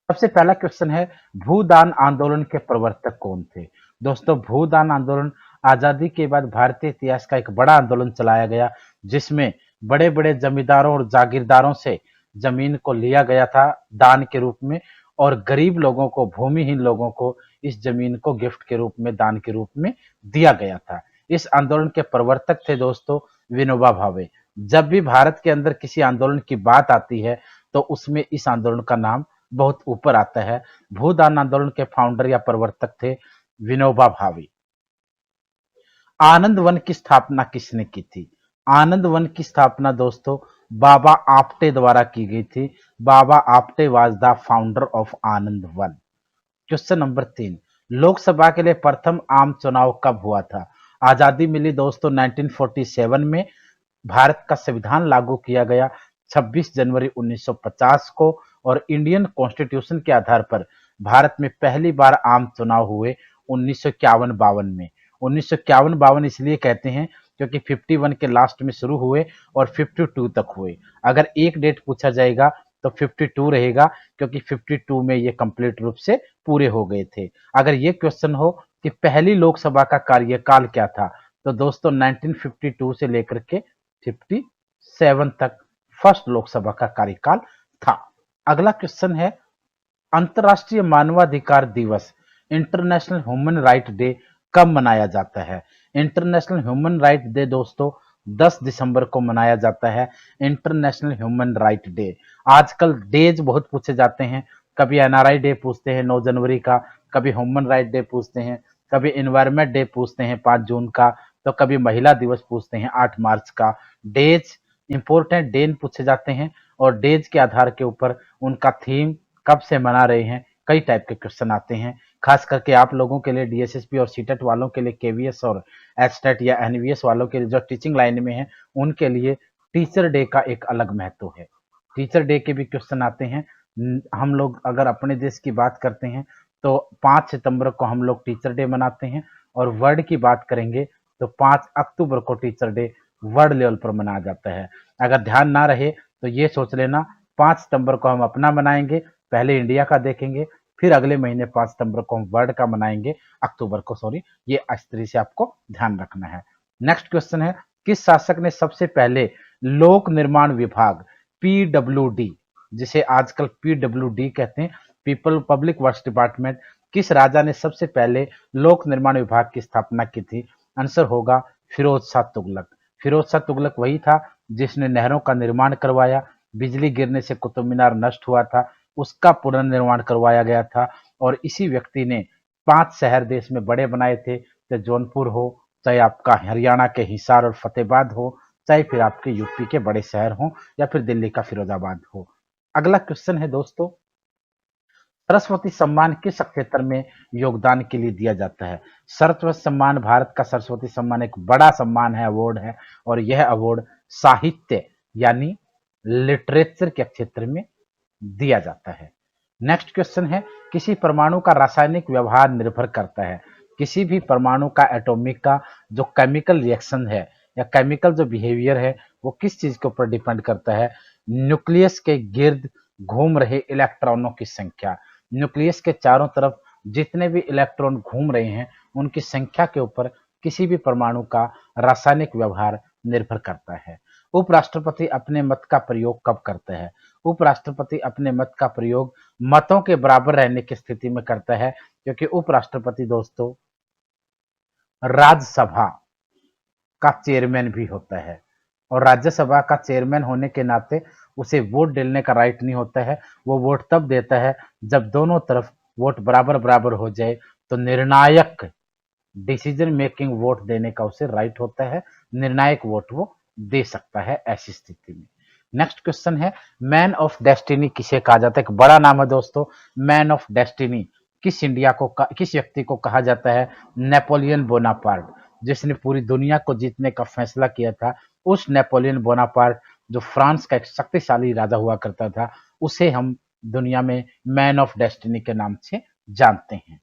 सबसे पहला क्वेश्चन है, भूदान आंदोलन के प्रवर्तक कौन थे? दोस्तों, भूदान आंदोलन आजादी के बाद भारतीय इतिहास का एक बड़ा आंदोलन चलाया गया, जिसमें बड़े बड़े जमींदारों और जागीरदारों से जमीन को लिया गया था दान के रूप में, और गरीब लोगों को, भूमिहीन लोगों को इस जमीन को गिफ्ट के रूप में, दान के रूप में दिया गया था। इस आंदोलन के प्रवर्तक थे दोस्तों विनोबा भावे। जब भी भारत के अंदर किसी आंदोलन की बात आती है तो उसमें इस आंदोलन का नाम बहुत ऊपर आता है। भूदान आंदोलन के फाउंडर या प्रवर्तक थे विनोबा भावे। आनंद वन की स्थापना किसने की थी? आनंद वन की स्थापना दोस्तों बाबा आपटे द्वारा की गई थी। Baba Apte was the founder of Anandwan. Question number 3, Lok Sabha के लिए प्रथम आम चुनाव कब हुआ था? आजादी मिली दोस्तों 1947 में। भारत का संविधान लागू किया गया 26 जनवरी 1950 को, और इंडियन कॉन्स्टिट्यूशन के आधार पर भारत में पहली बार आम चुनाव हुए 1951-52 में। 1951-52 इसलिए कहते हैं क्योंकि 51 के लास्ट में शुरू हुए और 52 तक हुए। अगर एक डेट पूछा जाएगा तो 52 रहेगा, क्योंकि 52 में ये कंप्लीट रूप से पूरे हो गए थे। अगर ये क्वेश्चन हो कि पहली लोकसभा का कार्यकाल क्या था, तो दोस्तों 1952 से लेकर के 57 तक फर्स्ट लोकसभा का कार्यकाल था। अगला क्वेश्चन है, अंतर्राष्ट्रीय मानवाधिकार दिवस, इंटरनेशनल ह्यूमन राइट डे कब मनाया जाता है? इंटरनेशनल ह्यूमन राइट डे दोस्तों 10 दिसंबर को मनाया जाता है। International human right day. आजकल डेज बहुत पूछे जाते हैं, कभी एनआरआई डे पूछते हैं 9 जनवरी का, कभी ह्यूमन राइट डे पूछते हैं, कभी एनवायरमेंट डे पूछते हैं 5 जून का, तो कभी महिला दिवस पूछते हैं 8 मार्च का। डेज इंपॉर्टेंट डे पूछे जाते हैं, और डेज के आधार के ऊपर उनका थीम कब से मना रहे हैं, कई टाइप के क्वेश्चन आते हैं। खास करके आप लोगों के लिए, डीएसएसपी और सीटेट वालों के लिए, केवीएस और एचटेट या एनवीएस वालों के लिए जो टीचिंग लाइन में है, उनके लिए टीचर डे का एक अलग महत्व है। टीचर डे के भी क्वेश्चन आते हैं। हम लोग अगर अपने देश की बात करते हैं तो 5 सितंबर को हम लोग टीचर डे मनाते हैं, और वर्ल्ड की बात करेंगे तो 5 अक्टूबर को टीचर डे वर्ल्ड लेवल पर मनाया जाता है। अगर ध्यान ना रहे तो ये सोच लेना, 5 सितंबर को हम अपना मनाएंगे, पहले इंडिया का देखेंगे, फिर अगले महीने 5 सितंबर को हम वर्ल्ड का मनाएंगे, अक्टूबर को, सॉरी, ये इस तरह से आपको ध्यान रखना है। नेक्स्ट क्वेश्चन है, किस शासक ने सबसे पहले लोक निर्माण विभाग पीडब्ल्यूडी, जिसे आजकल पीडब्ल्यूडी कहते हैं, पीपल पब्लिक वर्क्स डिपार्टमेंट, किस राजा ने सबसे पहले लोक निर्माण विभाग की स्थापना की थी? आंसर होगा फिरोज शाह तुगलक। फिरोज शाह तुगलक वही था जिसने नहरों का निर्माण करवाया, बिजली गिरने से कुतुब मीनार नष्ट हुआ था, उसका पुनर्निर्माण करवाया गया था, और इसी व्यक्ति ने 5 शहर देश में बड़े बनाए थे, चाहे जौनपुर हो, चाहे आपका हरियाणा के हिसार और फतेहाबाद हो, चाहे फिर आपके यूपी के बड़े शहर हो, या फिर दिल्ली का फिरोजाबाद हो। अगला क्वेश्चन है दोस्तों, सरस्वती सम्मान किस क्षेत्र में योगदान के लिए दिया जाता है? सरस्वती सम्मान, भारत का सरस्वती सम्मान एक बड़ा सम्मान है, अवार्ड है, और यह अवार्ड साहित्य यानी लिटरेचर के क्षेत्र में दिया जाता है। नेक्स्ट क्वेश्चन है, किसी परमाणु का रासायनिक व्यवहार निर्भर करता है? किसी भी परमाणु का, एटॉमिक का जो केमिकल रिएक्शन है या केमिकल जो बिहेवियर है, वो किस चीज के ऊपर डिपेंड करता है? न्यूक्लियस के गिर्द घूम रहे इलेक्ट्रॉनों की संख्या। न्यूक्लियस के चारों तरफ जितने भी इलेक्ट्रॉन घूम रहे हैं, उनकी संख्या के ऊपर किसी भी परमाणु का रासायनिक व्यवहार निर्भर करता है। उपराष्ट्रपति अपने मत का प्रयोग कब करते हैं? उपराष्ट्रपति अपने मत का प्रयोग मतों के बराबर रहने की स्थिति में करता है, क्योंकि उपराष्ट्रपति दोस्तों राज्यसभा का चेयरमैन भी होता है, और राज्यसभा का चेयरमैन होने के नाते उसे वोट देने का राइट नहीं होता है। वो वोट तब देता है जब दोनों तरफ वोट बराबर बराबर हो जाए, तो निर्णायक डिसीजन मेकिंग वोट देने का उसे राइट होता है, निर्णायक वोट वो दे सकता है ऐसी स्थिति में। नेक्स्ट क्वेश्चन है, मैन ऑफ डेस्टिनी किसे कहा जाता है? एक बड़ा नाम है दोस्तों, मैन ऑफ डेस्टिनी। किस व्यक्ति को कहा जाता है? नेपोलियन बोनापार्ट, जिसने पूरी दुनिया को जीतने का फैसला किया था। उस नेपोलियन बोनापार्ट, जो फ्रांस का एक शक्तिशाली राजा हुआ करता था, उसे हम दुनिया में मैन ऑफ डेस्टिनी के नाम से जानते हैं।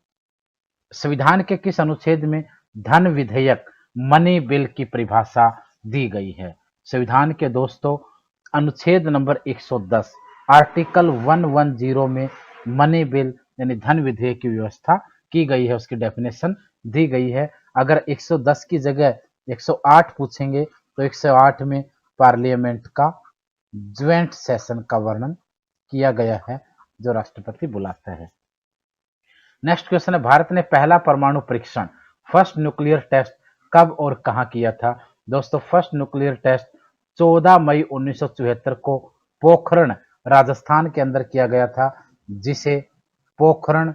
संविधान के किस अनुच्छेद में धन विधेयक, मनी बिल की परिभाषा दी गई है? संविधान के दोस्तों अनुच्छेद नंबर 110, आर्टिकल 110 में मनी बिल यानी धन विधेयक की व्यवस्था की गई है, उसकी डेफिनेशन दी गई है। अगर 110 की जगह 108 पूछेंगे तो 108 में पार्लियामेंट का ज्वाइंट सेशन का वर्णन किया गया है जो राष्ट्रपति बुलाता है। नेक्स्ट क्वेश्चन है, भारत ने पहला परमाणु परीक्षण फर्स्ट न्यूक्लियर टेस्ट कब और कहां किया था? दोस्तों, फर्स्ट न्यूक्लियर टेस्ट 14 मई 1974 को पोखरण राजस्थान के अंदर किया गया था, जिसे पोखरण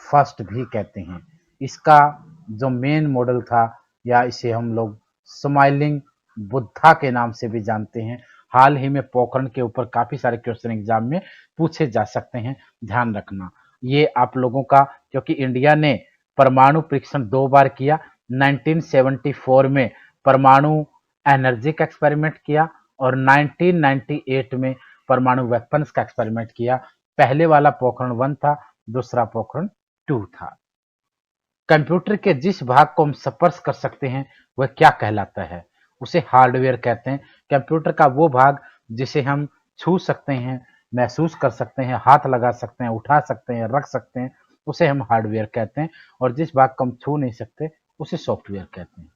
फर्स्ट भी कहते हैं। इसका जो मेन मॉडल था, या इसे हम लोग स्माइलिंग बुद्धा के नाम से भी जानते हैं। हाल ही में पोखरण के ऊपर काफी सारे क्वेश्चन एग्जाम में पूछे जा सकते हैं, ध्यान रखना ये आप लोगों का, क्योंकि इंडिया ने परमाणु परीक्षण 2 बार किया। 1974 में परमाणु एनर्जी का एक्सपेरिमेंट किया और 1998 में परमाणु वेपन्स का एक्सपेरिमेंट किया। पहले वाला पोखरण 1 था, दूसरा पोखरण 2 था। कंप्यूटर के जिस भाग को हम स्पर्श कर सकते हैं वह क्या कहलाता है? उसे हार्डवेयर कहते हैं। कंप्यूटर का वो भाग जिसे हम छू सकते हैं, महसूस कर सकते हैं, हाथ लगा सकते हैं, उठा सकते हैं, रख सकते हैं, उसे हम हार्डवेयर कहते हैं। और जिस भाग को हम छू नहीं सकते उसे सॉफ्टवेयर कहते हैं।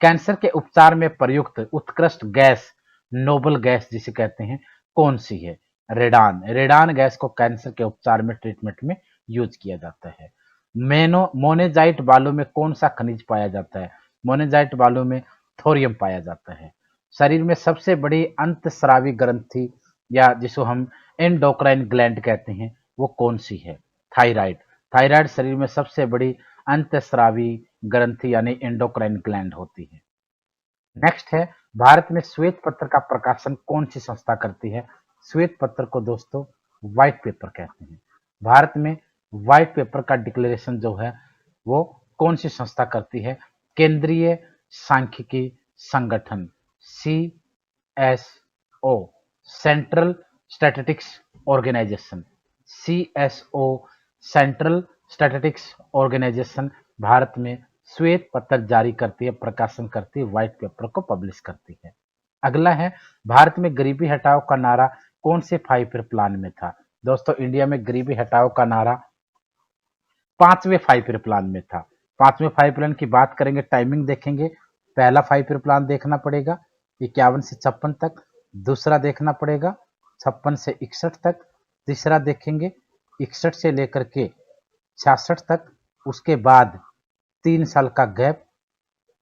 कैंसर के उपचार में प्रयुक्त उत्कृष्ट गैस, नोबल गैस जिसे कहते हैं, कौन सी है? रेडान। रेडान गैस को कैंसर के उपचार में, ट्रीटमेंट में यूज किया जाता है। मोनेजाइट बालू में कौन सा खनिज पाया जाता है? मोनेजाइट बालू में थोरियम पाया जाता है। शरीर में सबसे बड़ी अंतस्रावी ग्रंथि, या जिसको हम एंडोक्राइन ग्लैंड कहते हैं, वो कौन सी है? थायराइड। थायराइड शरीर में सबसे बड़ी अंतस्रावी ग्रंथि यानी एंडोक्राइन ग्लैंड होती है। नेक्स्ट है, भारत में श्वेत पत्र का प्रकाशन कौन सी संस्था करती है? श्वेत पत्र को दोस्तों व्हाइट पेपर कहते हैं। भारत में व्हाइट पेपर का डिक्लेरेशन जो है वो कौन सी संस्था करती है? केंद्रीय सांख्यिकी संगठन, CSO, central statistics organisation. CSO, central statistics organisation Bharat में श्वेत पत्र जारी करती है, प्रकाशन करती है, व्हाइट पेपर को पब्लिश करती है। अगला है, भारत में गरीबी हटाओ का नारा कौन से 5 ईयर प्लान में था? दोस्तों, इंडिया में गरीबी हटाओ का नारा 5वें 5 ईयर प्लान में था। 5वें 5 प्लान की बात करेंगे, टाइमिंग देखेंगे। पहला 5 ईयर प्लान देखना पड़ेगा 51 से 56 तक, दूसरा देखना पड़ेगा 56 से 61 तक, तीसरा देखेंगे 61 से लेकर के 66 तक। उसके बाद 3 साल का गैप,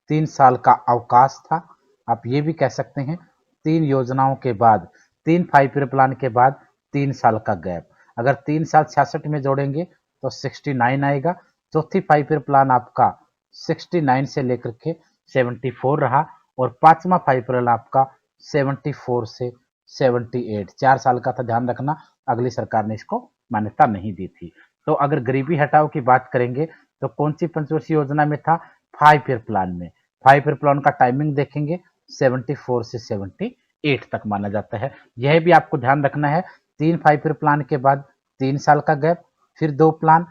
3 साल का अवकाश था। आप ये भी कह सकते हैं 3 योजनाओं के बाद, 3 5 ईयर प्लान के बाद 3 साल का गैप। अगर 3 साल 66 में जोड़ेंगे तो 69 आएगा। चौथी 5 ईयर प्लान आपका 69 से लेकर के 74 रहा, और 5वां 5 ईयर प्लान आपका 74 से 78, 4 साल का था, ध्यान रखना। अगली सरकार ने इसको मान्यता नहीं दी थी। तो अगर गरीबी हटाओ की बात करेंगे तो कौन सी पंचवर्षीय योजना में था? 5 ईयर प्लान में। 5 ईयर प्लान का टाइमिंग देखेंगे 74 से 78 तक माना जाता है। यह भी आपको ध्यान रखना है, 3 5 ईयर प्लान के बाद 3 साल का गैप, फिर 2 प्लान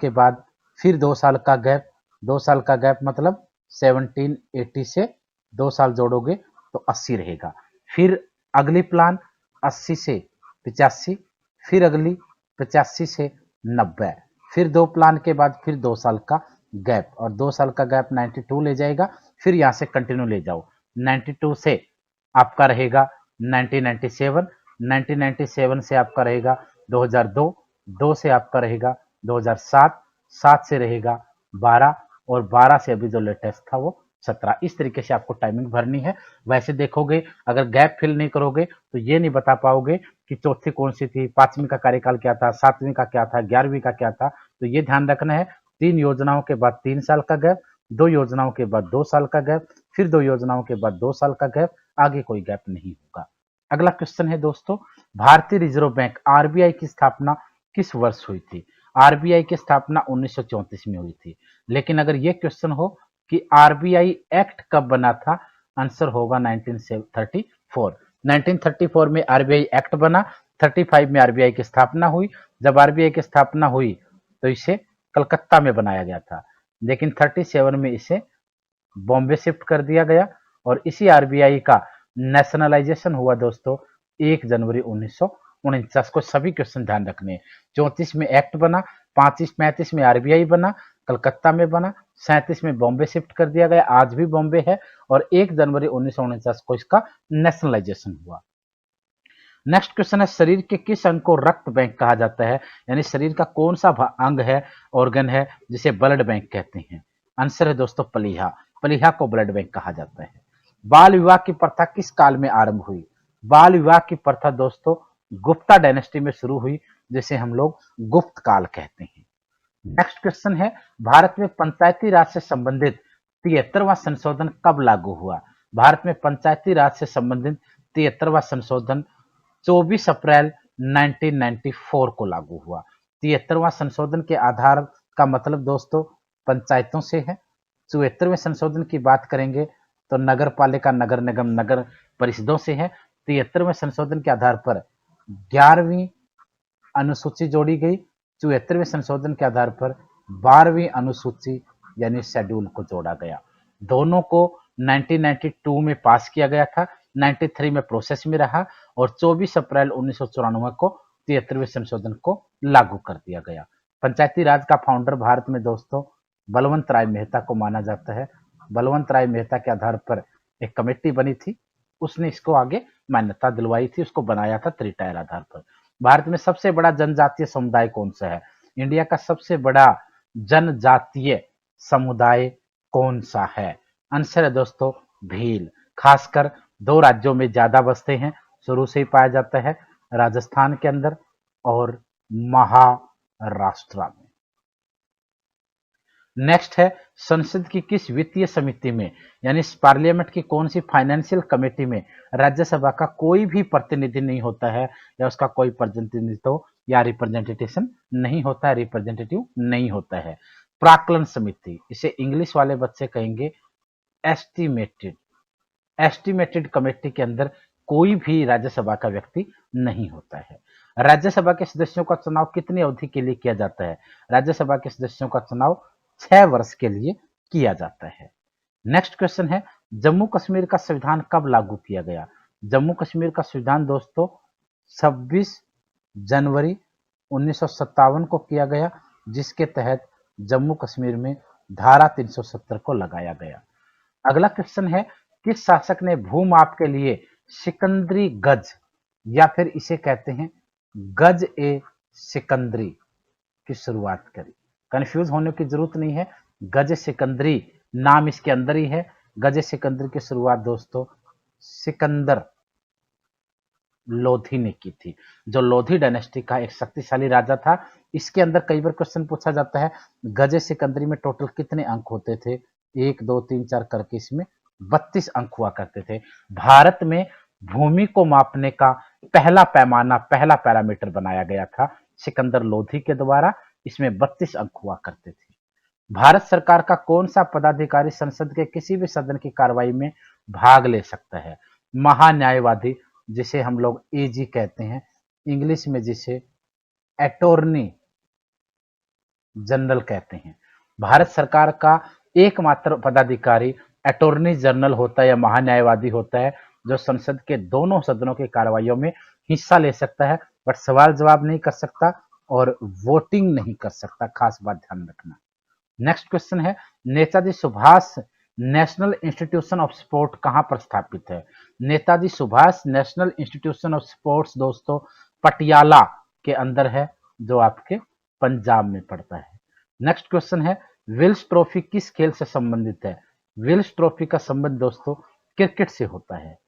के बाद फिर 2 साल का गैप। 2 साल का गैप मतलब 1780 से 2 साल जोड़ोगे तो 80 रहेगा। फिर अगली प्लान 80 से 85, फिर अगली 85 से 90, फिर 2 प्लान के बाद फिर 2 साल का गैप, और 2 साल का गैप 92 ले जाएगा। फिर यहाँ से कंटिन्यू ले जाओ, 92 से आपका रहेगा 1997, 1997 से आपका रहेगा 2002, 2 से आपका रहेगा 2007, 7 से रहेगा 12, और 12 से अभी जो लेटेस्ट था वो 17। इस तरीके से आपको टाइमिंग भरनी है। वैसे देखोगे, अगर गैप फिल नहीं करोगे तो ये नहीं बता पाओगे कि चौथी कौन सी थी, 5वीं का कार्यकाल क्या था, 7वीं का क्या था, 11वीं का क्या था। तो ये ध्यान रखना है, 3 योजनाओं के बाद 3 साल का गैप, 2 योजनाओं के बाद 2 साल का गैप, फिर 2 योजनाओं के बाद 2 साल का गैप, आगे कोई गैप नहीं होगा। अगला क्वेश्चन है दोस्तों, भारतीय रिजर्व बैंक आरबीआई की स्थापना किस वर्ष हुई थी? आरबीआई की स्थापना 1934 में हुई थी। लेकिन अगर ये क्वेश्चन हो कि आरबीआई एक्ट कब बना था, आंसर होगा 1934। 1934 में आरबीआई एक्ट बना, 35 में आरबीआई की स्थापना हुई। जब आरबीआई की स्थापना हुई तो इसे कलकत्ता में बनाया गया था, लेकिन 37 में इसे बॉम्बे शिफ्ट कर दिया गया, और इसी आरबीआई का नेशनलाइजेशन हुआ दोस्तों 1 जनवरी 1949 को सभी क्वेश्चन ध्यान रखने हैं। 34 में एक्ट बना, 35-35 में आरबीआई बना, कलकत्ता में बना, 37 में बॉम्बे शिफ्ट कर दिया गया, आज भी बॉम्बे है, और 1 जनवरी 1949 को इसका नेशनलाइजेशन हुआ। नेक्स्ट क्वेश्चन है, शरीर के किस अंग को रक्त बैंक कहा जाता है? यानी शरीर का कौन सा अंग है, ऑर्गन है, जिसे ब्लड बैंक कहते हैं? आंसर है दोस्तों प्लीहा। प्लीहा को ब्लड बैंक कहा जाता है। बाल विवाह की प्रथा किस काल में आरंभ हुई? बाल विवाह की प्रथा दोस्तों गुप्ता डायनेस्टी में शुरू हुई, जिसे हम लोग गुप्त काल कहते हैं। नेक्स्ट क्वेश्चन है, भारत में पंचायती राज से संबंधित 73वां संशोधन कब लागू हुआ? भारत में पंचायती राज से संबंधित 73वां संशोधन 24 अप्रैल 1994 को लागू हुआ। 73वां संशोधन के आधार का मतलब दोस्तों पंचायतों से है। 74वें संशोधन की बात करेंगे तो नगर पालिका, नगर निगम, नगर परिषदों से है। 73वें संशोधन के आधार पर 11वीं अनुसूची जोड़ी गई। 74वें संशोधन के आधार पर 12वीं अनुसूची यानी शेड्यूल को जोड़ा गया। दोनों को 1992 में पास किया गया था, 93 में प्रोसेस में रहा, और 24 अप्रैल 1994 को 73वें संशोधन को लागू कर दिया गया। पंचायती राज का फाउंडर भारत में दोस्तों बलवंत राय मेहता को माना जाता है। बलवंत राय मेहता के आधार पर एक कमेटी बनी थी, उसने इसको आगे मान्यता दिलवाई थी, उसको बनाया था त्रिटायर आधार पर। भारत में सबसे बड़ा जनजातीय समुदाय कौन सा है? इंडिया का सबसे बड़ा जनजातीय समुदाय कौन सा है? आंसर है दोस्तों भील। खासकर 2 राज्यों में ज्यादा बसते हैं, शुरू से ही पाया जाता है, राजस्थान के अंदर और महाराष्ट्र में। नेक्स्ट है, संसद की किस वित्तीय समिति में यानी पार्लियामेंट की कौन सी फाइनेंशियल कमेटी में राज्यसभा का कोई भी प्रतिनिधि नहीं होता है, या उसका कोई प्रतिनिधित्व या रिप्रेजेंटेशन नहीं होता है, रिप्रेजेंटेटिव नहीं होता है? प्राक्कलन समिति, इसे इंग्लिश वाले बच्चे कहेंगे एस्टिमेटेड। एस्टिमेटेड कमेटी के अंदर कोई भी राज्यसभा का व्यक्ति नहीं होता है। राज्यसभा के सदस्यों का चुनाव कितनी अवधि के लिए किया जाता है? राज्यसभा के सदस्यों का चुनाव 6 वर्ष के लिए किया जाता है। नेक्स्ट क्वेश्चन है, जम्मू कश्मीर का संविधान कब लागू किया गया? जम्मू कश्मीर का संविधान दोस्तों 26 जनवरी 1957 को किया गया, जिसके तहत जम्मू कश्मीर में धारा 370 को लगाया गया। अगला क्वेश्चन है, किस शासक ने भूमाप के लिए सिकंदरी गज या फिर इसे कहते हैं गज ए सिकंदरी की शुरुआत करी? कंफ्यूज होने की जरूरत नहीं है, गज सिकंदरी नाम इसके अंदर ही है। गज सिकंदरी की शुरुआत दोस्तों सिकंदर लोधी ने की थी, जो लोधी डायनेस्टी का एक शक्तिशाली राजा था। इसके अंदर कई बार क्वेश्चन पूछा जाता है, गज सिकंदरी में टोटल कितने अंक होते थे? 1 2 3 4 करके इसमें 32 अंक हुआ करते थे। भारत में भूमि को मापने का पहला पैमाना, पहला पैरामीटर बनाया गया था सिकंदर लोधी के द्वारा, इसमें 32 अंक हुआ करते थे। भारत सरकार का कौन सा पदाधिकारी संसद के किसी भी सदन की कार्रवाई में भाग ले सकता है? महान्यायवादी, जिसे हम लोग एजी कहते हैं, इंग्लिश में जिसे अटॉर्नी जनरल कहते हैं। भारत सरकार का एकमात्र पदाधिकारी अटॉर्नी जनरल होता है या महान्यायवादी होता है, जो संसद के दोनों सदनों की कार्रवाइयों में हिस्सा ले सकता है, बट सवाल जवाब नहीं कर सकता और वोटिंग नहीं कर सकता। खास बात ध्यान रखना। नेक्स्ट क्वेश्चन है, Netaji Subhash national institution of sport कहां पर स्थापित है? Netaji Subhash national institution of sports दोस्तों पटियाला के अंदर है, जो आपके पंजाब में पड़ता है। नेक्स्ट क्वेश्चन है, विल्स ट्रॉफी किस खेल से संबंधित है? विल्स ट्रॉफी का संबंध दोस्तों क्रिकेट से होता है।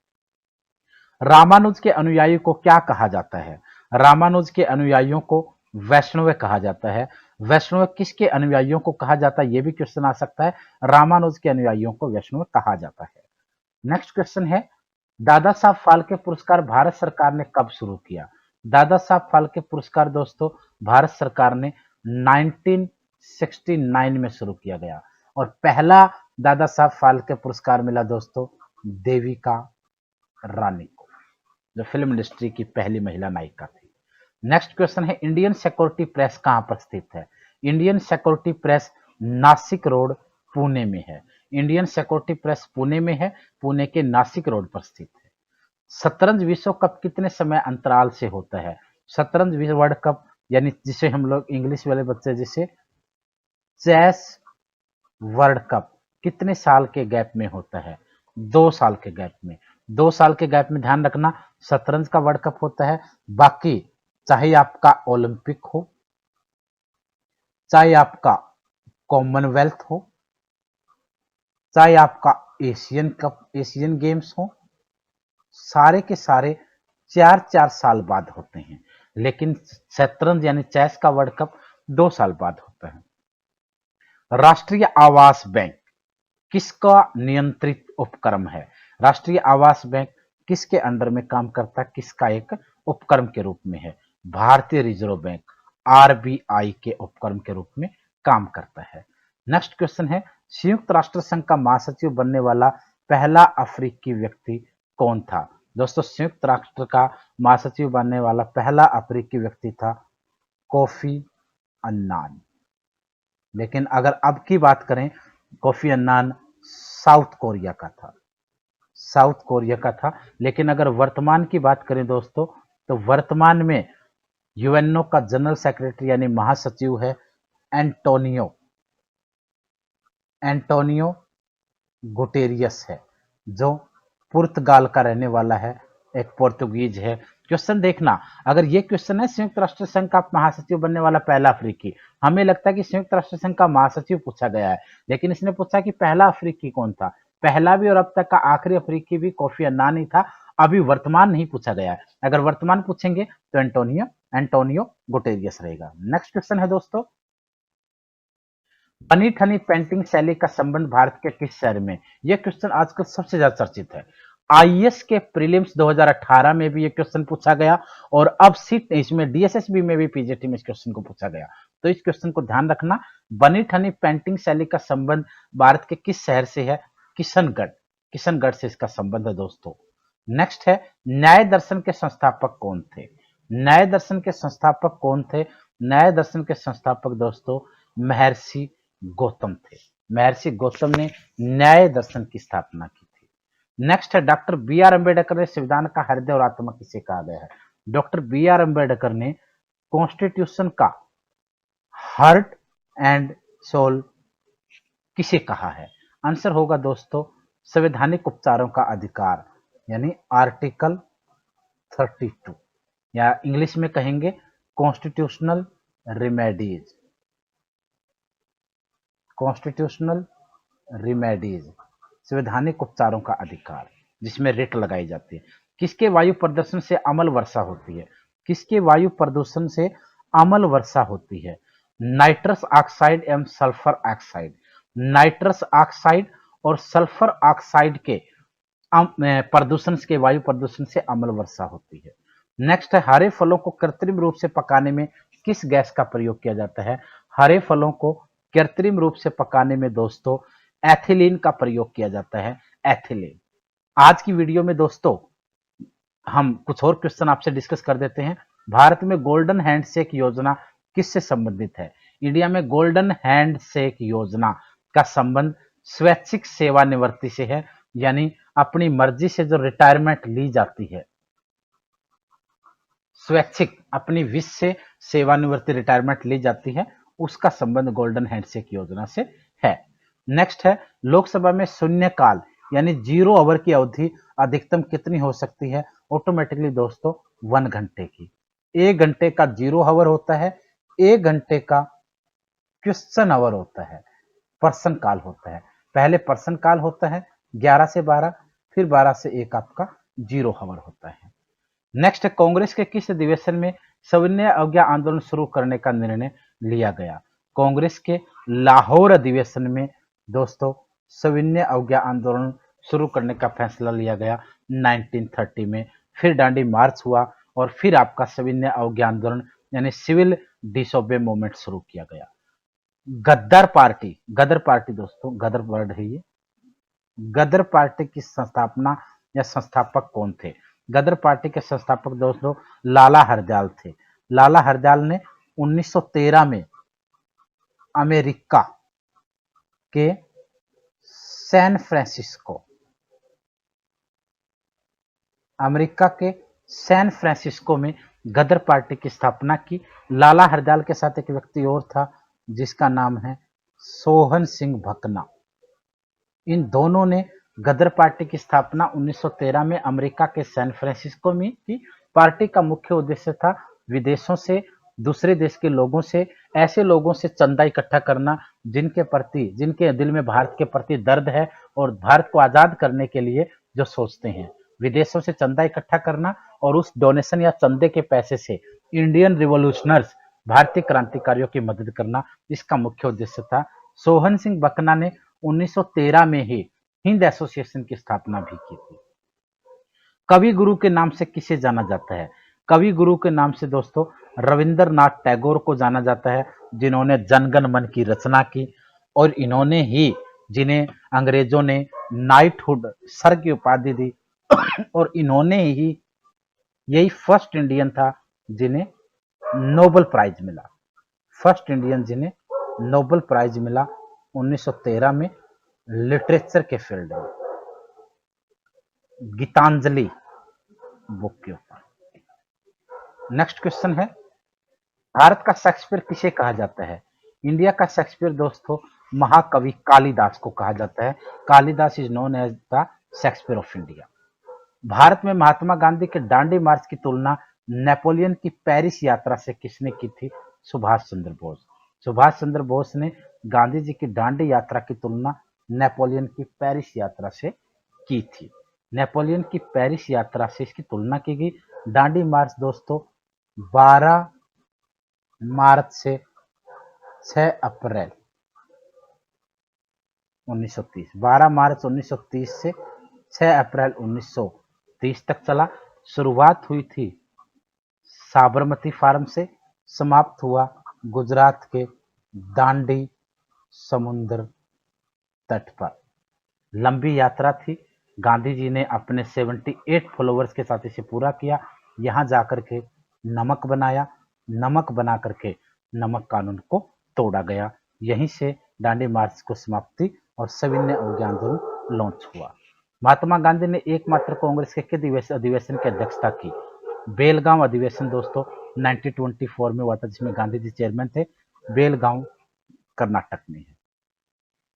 रामानुज के अनुयायी को क्या कहा जाता है? रामानुज के अनुयायियों को वैष्णव कहा जाता है। वैष्णव किसके अनुयायियों को कहा जाता है, यह भी क्वेश्चन आ सकता है। रामानुज के अनुयायियों को वैष्णव कहा जाता है। नेक्स्ट क्वेश्चन है, दादा साहब फाल्के पुरस्कार भारत सरकार ने कब शुरू किया? दादा साहब फाल्के पुरस्कार दोस्तों भारत सरकार ने 1969 में शुरू किया गया, और पहला दादा साहब फाल्के पुरस्कार मिला दोस्तों देविका रानी को, जो फिल्म इंडस्ट्री की पहली महिला नायिका थी। नेक्स्ट क्वेश्चन है, इंडियन सिक्योरिटी प्रेस कहां पर स्थित है? Indian security press Nashik road Pune में है। इंडियन सिक्योरिटी प्रेस पुणे में है, पुणे के नासिक रोड पर स्थित है। शतरंज विश्व कप कितने समय अंतराल से होता है? शतरंज विश्व वर्ल्ड कप, यानी जिसे हम लोग इंग्लिश वाले बच्चे जिसे चेस वर्ल्ड कप, कितने साल के गैप में होता है? 2 साल के गैप में। 2 साल के गैप में, ध्यान रखना, शतरंज का वर्ल्ड कप होता है। बाकी चाहे आपका ओलंपिक हो, चाहे आपका कॉमनवेल्थ हो, चाहे आपका एशियन कप, एशियन गेम्स हो, सारे के सारे 4-4 साल बाद होते हैं। लेकिन शतरंज यानी चेस का वर्ल्ड कप 2 साल बाद होता है। राष्ट्रीय आवास बैंक किसका नियंत्रित उपक्रम है? राष्ट्रीय आवास बैंक किसके अंडर में काम करता है, किसका एक उपक्रम के रूप में है? भारतीय रिजर्व बैंक, आरबीआई के उपक्रम के रूप में काम करता है। नेक्स्ट क्वेश्चन है, संयुक्त राष्ट्र संघ का महासचिव बनने वाला पहला अफ्रीकी व्यक्ति कौन था? दोस्तों, संयुक्त राष्ट्र का महासचिव बनने वाला पहला अफ्रीकी व्यक्ति था कोफी अन्नान। लेकिन अगर अब की बात करें, कोफी अन्नान साउथ कोरिया का था, साउथ कोरिया का था। लेकिन अगर वर्तमान की बात करें दोस्तों, तो वर्तमान में यूएनओ का जनरल सेक्रेटरी यानी महासचिव है एंटोनियो एंटोनियो गुटेरियस है, जो पुर्तगाल का रहने वाला है, एक पोर्तुगीज है। क्वेश्चन देखना, अगर ये क्वेश्चन है संयुक्त राष्ट्र संघ का महासचिव बनने वाला पहला अफ्रीकी, हमें लगता है कि संयुक्त राष्ट्र संघ का महासचिव पूछा गया है, लेकिन इसने पूछा कि पहला अफ्रीकी कौन था। पहला भी और अब तक का आखिरी अफ्रीकी भी कोफी अन्नान ही था। अभी वर्तमान नहीं पूछा गया है। अगर वर्तमान पूछेंगे तो एंटोनियो एंटोनियो गुटेरियस रहेगा। नेक्स्ट क्वेश्चन है दोस्तों, बनी ठनी पेंटिंग शैली का संबंध भारत के किस शहर में? यह क्वेश्चन आजकल सबसे ज्यादा चर्चित है। आईएएस के प्रीलिम्स 2018 में भी ये क्वेश्चन पूछा गया, और अब सीट इसमें डीएसएसबी में भी पीजीटी में इस क्वेश्चन को पूछा गया। तो इस क्वेश्चन को ध्यान रखना, बनी ठनी पेंटिंग शैली का संबंध भारत के किस शहर से है? किशनगढ़, किशनगढ़ से इसका संबंध है दोस्तों। नेक्स्ट है, न्याय दर्शन के संस्थापक कौन थे? न्याय दर्शन के संस्थापक कौन थे? न्याय दर्शन के संस्थापक दोस्तों महर्षि गौतम थे। महर्षि गौतम ने न्याय दर्शन की स्थापना की थी। नेक्स्ट है, डॉक्टर बी आर अम्बेडकर ने संविधान का हृदय और आत्मा किसे कहा गया है? डॉक्टर बी आर अम्बेडकर ने कॉन्स्टिट्यूशन का हार्ट एंड सोल किसे कहा है? आंसर होगा दोस्तों संवैधानिक उपचारों का अधिकार, यानी आर्टिकल 32, या इंग्लिश में कहेंगे कॉन्स्टिट्यूशनल रिमेडीज, कॉन्स्टिट्यूशनल रिमेडीज, संवैधानिक उपचारों का अधिकार, जिसमें रेट लगाई जाती है। किसके वायु प्रदूषण से अम्ल वर्षा होती है? किसके वायु प्रदूषण से अम्ल वर्षा होती है? नाइट्रस ऑक्साइड एवं सल्फर ऑक्साइड, नाइट्रस ऑक्साइड और सल्फर ऑक्साइड के प्रदूषण के वायु प्रदूषण से अम्ल वर्षा होती है। नेक्स्ट है, हरे फलों को कृत्रिम रूप से पकाने में किस गैस का प्रयोग किया जाता है? हरे फलों को कृत्रिम रूप से पकाने में दोस्तों एथिलीन का प्रयोग किया जाता है, एथिलीन। आज की वीडियो में दोस्तों हम कुछ और क्वेश्चन आपसे डिस्कस कर देते हैं। भारत में गोल्डन हैंडशेक योजना किससे संबंधित है? इंडिया में गोल्डन हैंडशेक योजना का संबंध स्वैच्छिक सेवानिवृत्ति से है, यानी अपनी मर्जी से जो रिटायरमेंट ली जाती है, स्वैच्छिक अपनी विश से सेवानिवृत्ति रिटायरमेंट ली जाती है, उसका संबंध गोल्डन हैंडशेक योजना से है। नेक्स्ट है, लोकसभा में शून्यकाल यानी 0 आवर की अवधि अधिकतम कितनी हो सकती है? ऑटोमेटिकली दोस्तों 1 घंटे की। 1 घंटे का 0 आवर होता है, 1 घंटे का क्वेश्चन आवर होता है, पर्सन काल होता है। पहले पर्सन काल होता है 11 से 12, फिर 12 से 1 आपका 0 आवर होता है। नेक्स्ट, कांग्रेस के किस अधिवेशन में सविनय अवज्ञा आंदोलन शुरू करने का निर्णय लिया गया? कांग्रेस के लाहौर अधिवेशन में दोस्तों सविनय अवज्ञा आंदोलन शुरू करने का फैसला लिया गया 1930 में। फिर दांडी मार्च हुआ, और फिर आपका सविनय अवज्ञा आंदोलन यानी सिविल डिसोबे मूवमेंट शुरू किया गया। गद्दार पार्टी, गदर पार्टी दोस्तों, गदर वर्ड है ये, गदर पार्टी की संस्थापना या संस्थापक कौन थे? गदर पार्टी के संस्थापक दोस्तों लाला हरदयाल थे। लाला हरदयाल ने 1913 में अमेरिका के सैन फ्रांसिस्को अमेरिका के सैन फ्रांसिस्को में गदर पार्टी की स्थापना की। लाला हरदयाल के साथ एक व्यक्ति और था जिसका नाम है सोहन सिंह भकना। इन दोनों ने गदर पार्टी की स्थापना 1913 में अमेरिका के सैन फ्रांसिस्को में की। पार्टी का मुख्य उद्देश्य था विदेशों से, दूसरे देश के लोगों से, ऐसे लोगों से चंदा इकट्ठा करना जिनके दिल में भारत के प्रति दर्द है और भारत को आजाद करने के लिए जो सोचते हैं। विदेशों से चंदा इकट्ठा करना और उस डोनेशन या चंदे के पैसे से इंडियन रिवॉल्यूशनर्स, भारतीय क्रांतिकारियों की मदद करना, इसका मुख्य उद्देश्य था। सोहन सिंह बकना ने 1913 में ही हिंद एसोसिएशन की स्थापना भी की थी। कवि गुरु के नाम से किसे जाना जाता है? कवि गुरु के नाम से दोस्तों रविंद्रनाथ टैगोर को जाना जाता है, जिन्होंने जनगण मन की रचना की और इन्होंने ही जिन्हें अंग्रेजों ने नाइटहुड, सर की उपाधि दी और इन्होंने ही, यही फर्स्ट इंडियन था जिन्हें नोबेल प्राइज मिला। फर्स्ट इंडियन जिन्हें नोबेल प्राइज मिला 1913 में लिटरेचर के फील्ड में, गीतांजलि बुक के ऊपर। नेक्स्ट क्वेश्चन है, भारत का शेक्सपियर किसे कहा जाता है? इंडिया का शेक्सपियर दोस्तों महाकवि कालिदास को कहा जाता है। Kalidas is known as the Shakespeare of India. Bharat में महात्मा गांधी के दांडी मार्च की तुलना नेपोलियन की पेरिस यात्रा से किसने की थी? सुभाष चंद्र बोस। सुभाष चंद्र बोस ने गांधी जी की दांडी यात्रा की तुलना नेपोलियन की पेरिस यात्रा से की थी। नेपोलियन की पेरिस यात्रा से इसकी तुलना की गई। दांडी मार्च दोस्तों 12 मार्च से 6 अप्रैल 1930, 12 मार्च 1930 से 6 अप्रैल 1930 तक चला। शुरुआत हुई थी साबरमती फार्म से, समाप्त हुआ गुजरात के दांडी समुद्र तट पर। लंबी यात्रा थी। गांधी जी ने अपने 78 फॉलोवर्स के साथ इसे पूरा किया। यहाँ जाकर के नमक बनाया, नमक बना करके नमक कानून को तोड़ा गया। यहीं से दांडी मार्च को समाप्ति और सविनय अवज्ञा आंदोलन लॉन्च हुआ। महात्मा गांधी ने एकमात्र कांग्रेस के अधिवेशन की अध्यक्षता की? बेलगांव अधिवेशन दोस्तों 1924 में हुआ था, जिसमें गांधी जी चेयरमैन थे। बेलगांव कर्नाटक में है।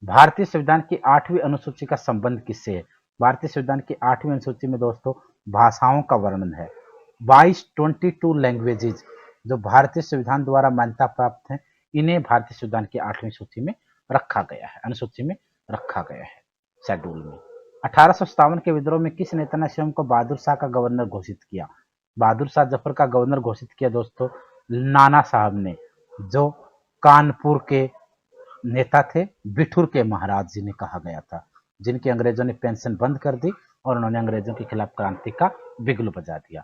भारतीय संविधान की 8वीं अनुसूची का संबंध किससे है? भारतीय संविधान की 8वीं अनुसूची में दोस्तों भाषाओं का वर्णन है। 22 लैंग्वेजेज जो भारतीय संविधान द्वारा मान्यता प्राप्त हैं, इन्हें भारतीय संविधान की 8वीं सूची में रखा गया है, अनुसूची में रखा गया है, शेड्यूल में। 1857 के विद्रोह में किस नेता ने स्वयं को बहादुर शाह का गवर्नर घोषित किया? बहादुर शाह जफर का गवर्नर घोषित किया दोस्तों नाना साहब ने, जो कानपुर के नेता थे, बिठूर के महाराज जिन्हें कहा गया था, जिनकी अंग्रेजों ने पेंशन बंद कर दी और उन्होंने अंग्रेजों के खिलाफ क्रांति का बिगुल बजा दिया।